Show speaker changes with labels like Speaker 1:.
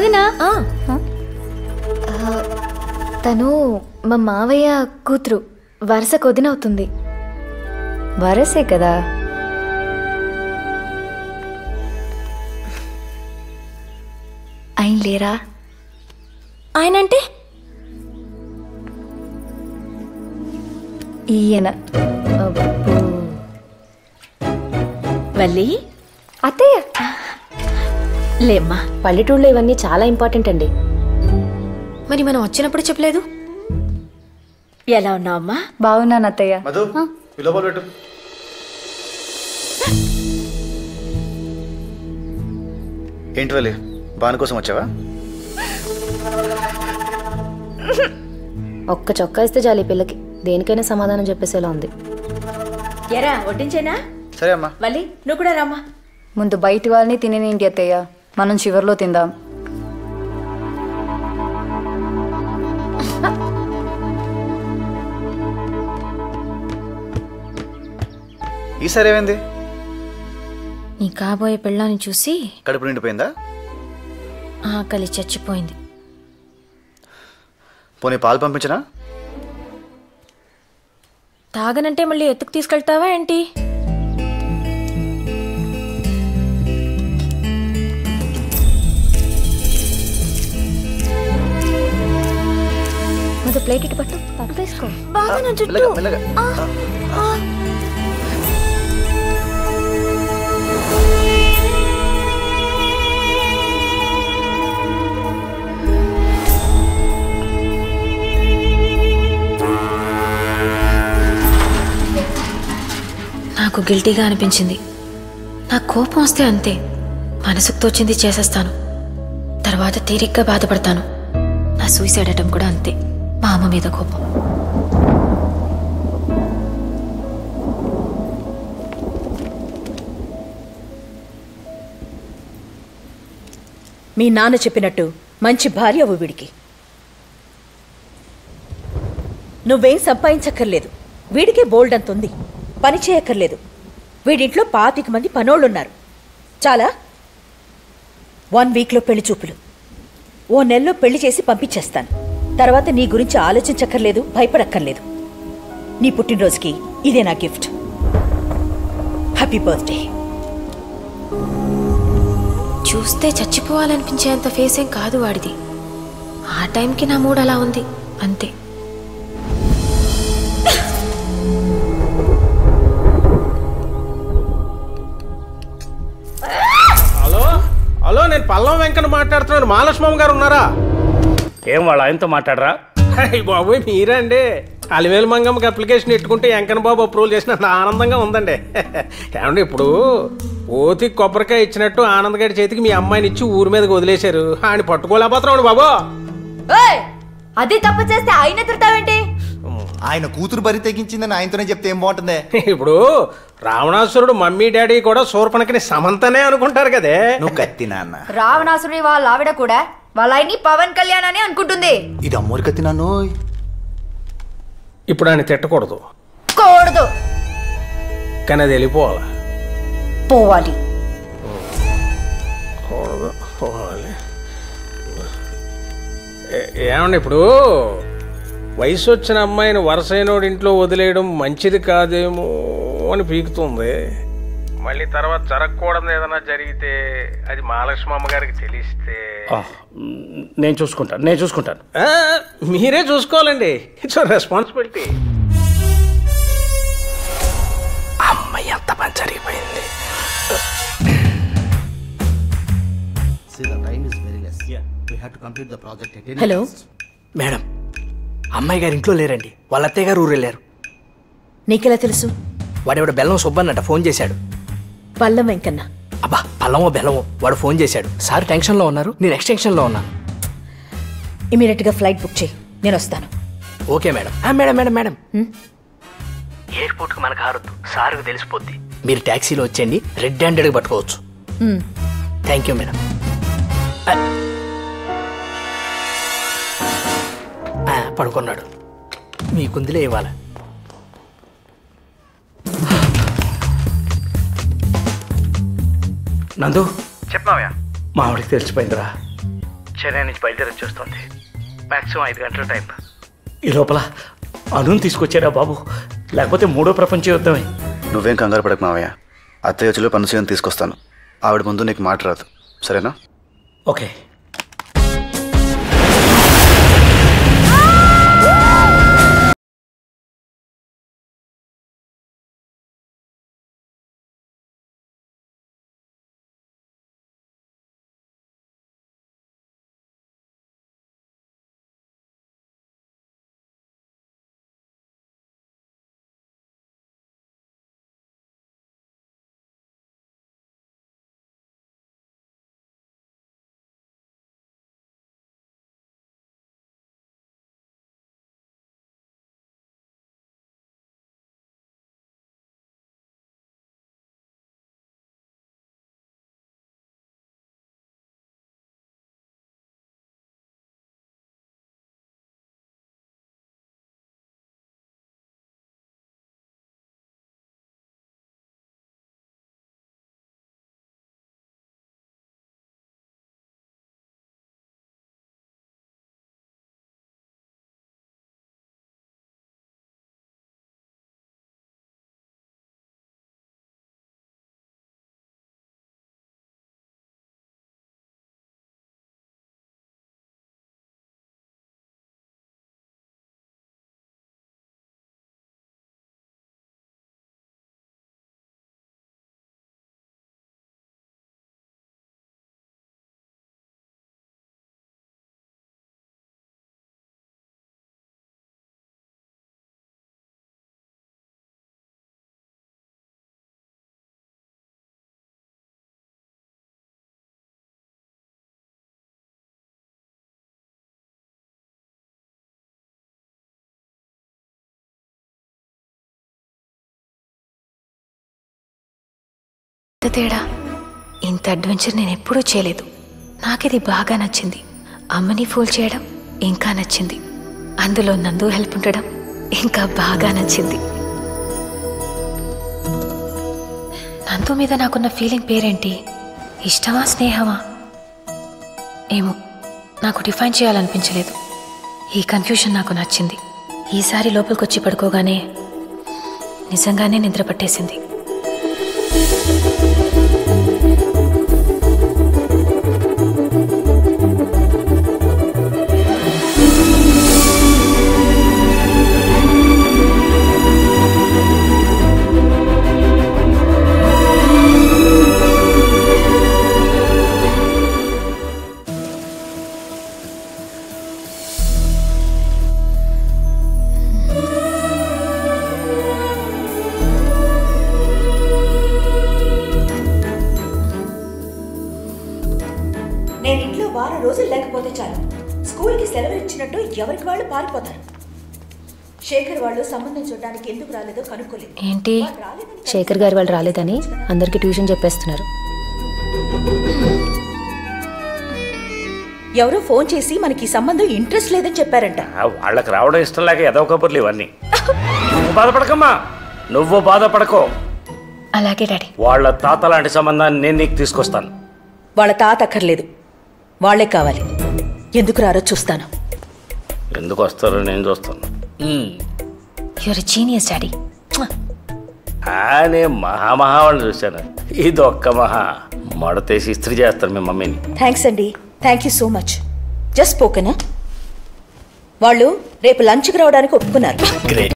Speaker 1: వదినా తను మా మావయ్య కూతురు వరుసకు వదినవుతుంది.
Speaker 2: వరసే కదా.
Speaker 1: ఆయన లేరా?
Speaker 2: ఆయన అంటే
Speaker 1: ఈయన.
Speaker 2: వల్లి
Speaker 1: అత్తయ్య.
Speaker 2: లేమ్మా, పల్లెటూళ్ళలో ఇవన్నీ చాలా ఇంపార్టెంట్ అండి.
Speaker 1: మరి మనం వచ్చినప్పుడు చెప్పలేదు.
Speaker 2: ఎలా ఉన్నావమ్మా?
Speaker 1: బాగున్నాను అత్తయ్య.
Speaker 3: ఏంటి వల్లి, బాను కోసం వచ్చావా?
Speaker 2: ఒక్క చొక్కా ఇస్తే చాలు ఈ పిల్లకి దేనికైనా సమాధానం చెప్పేసేలా ఉంది. ఎరా వడ్డించేనా?
Speaker 3: సరే అమ్మా.
Speaker 2: వల్లి నువ్వు కూడా రామ్మా.
Speaker 1: ముందు బయటి వాళ్ళని తినేనేంటి అత్తయ్య, మనం చివర్లో తిందాం.
Speaker 3: ఈసారి ఏమైంది?
Speaker 1: నీ కాబోయే పెళ్ళాన్ని చూసి
Speaker 3: కడుపు నిండిపోయిందా?
Speaker 1: ఆకలి చచ్చిపోయింది.
Speaker 3: పోనీ పాలు పంపించనా?
Speaker 1: తాగనంటే మళ్ళీ ఎత్తుకు తీసుకెళ్తావా ఏంటి? ముందు ప్లేట్ ఇటు పట్టు, పట్టు తీసుకో. బాగా నా జుట్టు. నాకు గిల్టీగా అనిపించింది. నాకు కోపం వస్తే అంతే, మనసుకు తోచింది చేసేస్తాను. తర్వాత తీరిగ్గా బాధపడతాను. నా సూసైడ్ అటెంప్ట్ కూడా అంతే, మా అమ్మ మీద కోపం.
Speaker 4: మీ నాన్న చెప్పినట్టు మంచి భార్య అవు వీడికి. నువ్వేం సంపాదించక్కర్లేదు, వీడికే బోల్డ్ అంతుంది. పని చేయక్కర్లేదు. వీడింట్లో 25 మంది పనోళ్ళున్నారు. చాలా 1 వీక్లో పెళ్లి చూపులు. ఓ నెలలో పెళ్లి చేసి పంపించేస్తాను. తర్వాత నీ గురించి ఆలోచించక్కర్లేదు, భయపడక్కర్లేదు. నీ పుట్టినరోజుకి ఇదే నా గిఫ్ట్. Happy birthday.
Speaker 1: చూస్తే చచ్చిపోవాలనిపించేంత ఫేస్ ఏం కాదు వాడిది. ఆ టైంకి నా మూడ్ అలా ఉంది అంతే.
Speaker 5: హలో, నేను పల్లం వెంకన్న మాట్లాడుతున్నాను. మహాలక్ష్మమ్మ గారు ఉన్నారా?
Speaker 6: ఏం వాళ్ళ ఆయనతో మాట్లాడరా?
Speaker 5: బాబోయ్ మీరండి. అలివేలు మంగమ్మకి అప్లికేషన్ పెట్టుకుంటే వెంకన్న బాబు అప్రూవల్ చేసినంత ఆనందంగా ఉందండి. ఏమండి, ఇప్పుడు ఓతి కొబ్బరికాయ ఇచ్చినట్టు ఆనంద్ గారి చేతికి మీ అమ్మాయిని ఇచ్చి ఊరి మీదకి వదిలేశారు. ఆయన పట్టుకోలేకపోతున్నాడు బాబు.
Speaker 2: అది తప్పు చేస్తే ఆయన ఎదురుతావేంటి?
Speaker 7: ఆయన కూతురు బరి తెగించిందని ఆయనతోనే చెప్తే ఏం బాగుంటుంది?
Speaker 5: ఇప్పుడు రావణాసురుడు మమ్మీ డాడీ కూడా శూర్పణఖని సమంతనే అనుకుంటారు కదే.
Speaker 7: నువ్వు కత్తి నాన్న.
Speaker 2: రావణాసురుడి వాళ్ళ ఆవిడ కూడా వాళ్ళ ఆయన్ని పవన్ కళ్యాణ్ అని అనుకుంటుంది.
Speaker 7: ఇది అమ్మోరి కత్తి నాన్న.
Speaker 5: ఇప్పుడు ఆయన తిట్టకూడదు,
Speaker 2: కూడదు,
Speaker 5: కానీ అది వెళ్ళిపోవాలి.
Speaker 2: పోవాలి.
Speaker 5: కూడదు, పోవాలి. ఏమండి, ఇప్పుడు వయసు వచ్చిన అమ్మాయిని వరసైనోడి ఇంట్లో వదిలేయడం మంచిది కాదేమో అని పీకుతుంది. మళ్ళీ తర్వాత జరగకూడదు ఏదైనా జరిగితే అది మహాలక్ష్మమ్మ గారికి తెలిస్తే
Speaker 6: నేను చూసుకుంటాను.
Speaker 5: మీరే చూసుకోవాలండి. It's responsibility. అమ్మాయి ఎంత పని జరిగిపోయింది.
Speaker 4: హలో
Speaker 8: మేడం, అమ్మాయి గారు ఇంట్లో లేరండి. వాళ్ళ అత్తయ్య గారు ఊరు వెళ్ళారు.
Speaker 4: నీకెలా తెలుసు?
Speaker 8: వాడెవడ బెల్లం సుబ్బన్నట ఫోన్ చేశాడు.
Speaker 4: పల్లం వెంకన్న?
Speaker 8: అబ్బా, పల్లమో బెల్లమో. వాడు ఫోన్ చేశాడు. సార్ టెన్షన్లో ఉన్నారు, నేను ఎక్స్టెన్షన్లో ఉన్నాను.
Speaker 4: ఇమీడియట్గా ఫ్లైట్ బుక్ చేయి, నేను వస్తాను.
Speaker 8: Okay madam. మేడం ఎయిర్పోర్ట్కి మనకు హారొద్దు, సార్కు తెలిసిపోద్ది. మీరు ట్యాక్సీలో వచ్చేయండి, రెడ్ హ్యాండెడ్గా పట్టుకోవచ్చు. Thank you madam. పడుకున్నాడు. మీకుందిలే ఇవ్వాలి. నందు
Speaker 3: చెప్పావయ్యా?
Speaker 8: మా ఆవిడకి తెలిసిపోయిందిరా. చెన్నై నుంచి బయలుదేరి వచ్చేస్తుంది. మ్యాక్సిమం 5 గంటల టైం.
Speaker 6: ఈ లోపల అనుని తీసుకొచ్చారా బాబు, లేకపోతే మూడో ప్రపంచ యుద్ధమే.
Speaker 3: నువ్వేం కంగారు పడకు మావయ్య. అత్తయ్య వచ్చి పనుసీని తీసుకొస్తాను. ఆవిడ ముందు నీకు మాట రాదు, సరేనా?
Speaker 6: ఓకే.
Speaker 1: తేడా, ఇంత అడ్వెంచర్ నేను ఎప్పుడూ చేయలేదు. నాకిది బాగా నచ్చింది. అమ్మని ఫూల్ చేయడం ఇంకా నచ్చింది. అందులో నందు హెల్ప్ ఉండడం ఇంకా బాగా నచ్చింది. నందు మీద నాకున్న ఫీలింగ్ పేరేంటి? ఇష్టమా, స్నేహమా? ఏమో, నాకు డిఫైన్ చేయాలనిపించలేదు. ఈ కన్ఫ్యూషన్ నాకు నచ్చింది. ఈసారి లోపలికొచ్చి పడుకోగానే నిజంగానే నిద్ర పట్టేసింది.
Speaker 4: నేను ఇంట్లో వారం రోజులు లేకపోతే చాలు, స్కూల్కి సెలవు ఇచ్చినట్టు ఎవరికి వాళ్ళు పారిపోతారు. శేఖర్ వాళ్ళు సంబంధం చూడడానికి ఎందుకు రాలేదో కనుక్కోలేదు.
Speaker 1: ఏంటి?
Speaker 2: శేఖర్ గారు వాళ్ళు రాలేదని అందరికీ ట్యూషన్ చెప్పేస్తున్నారు.
Speaker 4: ఎవరో ఫోన్ చేసి మనకి సంబంధం ఇంట్రెస్ట్ లేదని చెప్పారంట.
Speaker 6: వాళ్ళకి రావడం ఇష్టం లేక ఏదో కబుర్లు ఇవన్నీ. నువ్వు బాధపడకమ్మా, నువ్వు బాధపడకో.
Speaker 1: అలాగే డాడీ.
Speaker 6: వాళ్ళ తాత లాంటి సంబంధాన్ని నేను నీకు తీసుకొస్తాను.
Speaker 4: వాళ్ళ తాత అక్కర్లేదు, వాళ్లే కావాలి. ఎందుకు రారో చూస్తాను.
Speaker 6: ఎందుకు వస్తారో నేను చూస్తాను.
Speaker 1: Your genius daddy.
Speaker 6: నేను మహా వాళ్ళు చూశాను. ఇది ఒక్క మహా మడతేసి ఇస్త్రీ చేస్తారు మీ మమ్మీని.
Speaker 4: థ్యాంక్స్ అండి, thank you so much. Just స్పోకెనా? వాళ్ళు రేపు లంచ్కి రావడానికి ఒప్పుకున్నారు.